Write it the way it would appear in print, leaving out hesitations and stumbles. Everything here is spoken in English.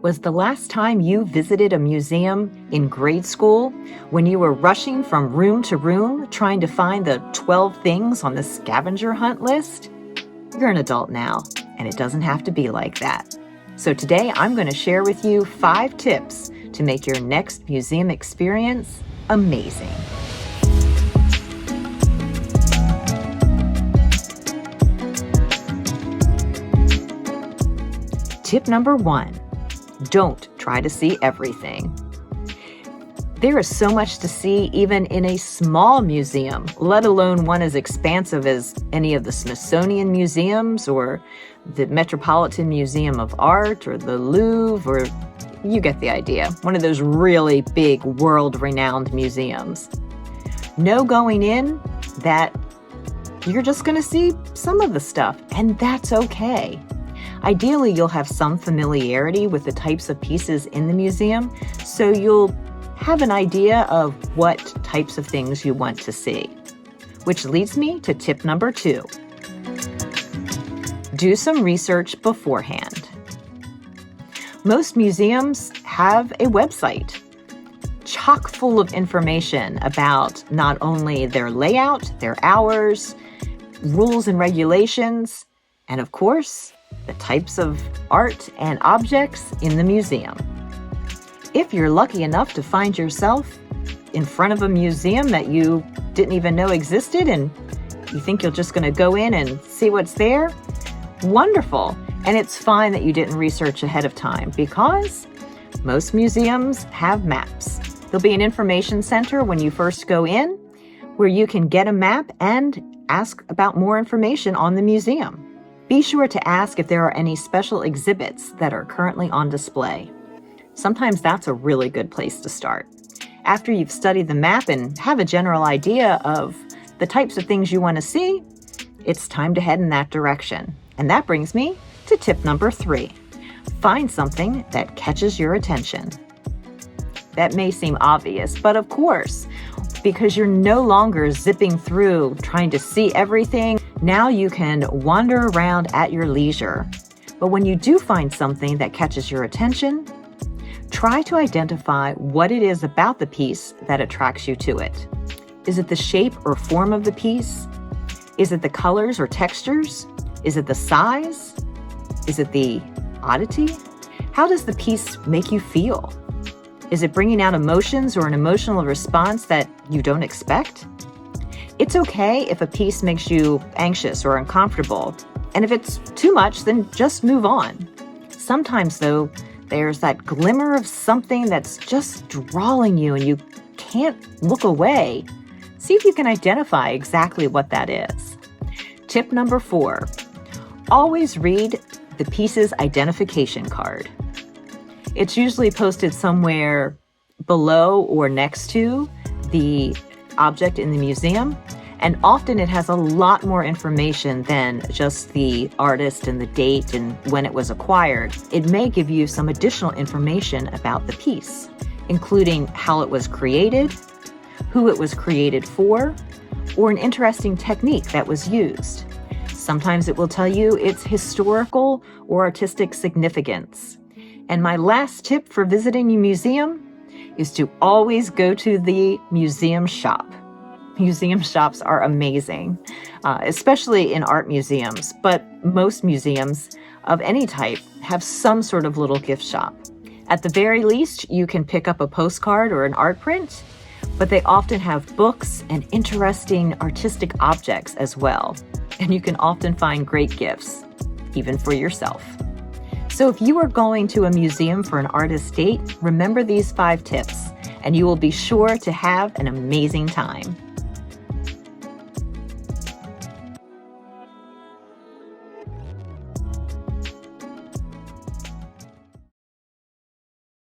Was the last time you visited a museum in grade school when you were rushing from room to room trying to find the 12 things on the scavenger hunt list? You're an adult now, and it doesn't have to be like that. So today I'm going to share with you 5 tips to make your next museum experience amazing. Tip number 1. Don't try to see everything. There is so much to see even in a small museum, let alone one as expansive as any of the Smithsonian museums or the Metropolitan Museum of Art or the Louvre, or you get the idea, one of those really big world-renowned museums. Know going in that you're just going to see some of the stuff, and that's okay. Ideally, you'll have some familiarity with the types of pieces in the museum, so you'll have an idea of what types of things you want to see. Which leads me to tip number 2. Do some research beforehand. Most museums have a website chock full of information about not only their layout, their hours, rules and regulations, and of course, the types of art and objects in the museum. If you're lucky enough to find yourself in front of a museum that you didn't even know existed and you think you're just going to go in and see what's there, wonderful. And it's fine that you didn't research ahead of time because most museums have maps. There'll be an information center when you first go in where you can get a map and ask about more information on the museum. Be sure to ask if there are any special exhibits that are currently on display. Sometimes that's a really good place to start. After you've studied the map and have a general idea of the types of things you want to see, it's time to head in that direction. And that brings me to tip number 3. Find something that catches your attention. That may seem obvious, but of course, because you're no longer zipping through trying to see everything, now you can wander around at your leisure. But when you do find something that catches your attention, try to identify what it is about the piece that attracts you to it. Is it the shape or form of the piece? Is it the colors or textures? Is it the size? Is it the oddity? How does the piece make you feel? Is it bringing out emotions or an emotional response that you don't expect? It's okay if a piece makes you anxious or uncomfortable, and if it's too much, then just move on. Sometimes, though, there's that glimmer of something that's just drawing you and you can't look away. See if you can identify exactly what that is. Tip number 4, always read the piece's identification card. It's usually posted somewhere below or next to the object in the museum, and often it has a lot more information than just the artist and the date and when it was acquired. It may give you some additional information about the piece, including how it was created, who it was created for, or an interesting technique that was used. Sometimes it will tell you its historical or artistic significance. And my last tip for visiting a museum is to always go to the museum shop. Museum shops are amazing, especially in art museums, but most museums of any type have some sort of little gift shop. At the very least, you can pick up a postcard or an art print, but they often have books and interesting artistic objects as well. And you can often find great gifts, even for yourself. So if you are going to a museum for an artist date, remember these 5 tips, and you will be sure to have an amazing time.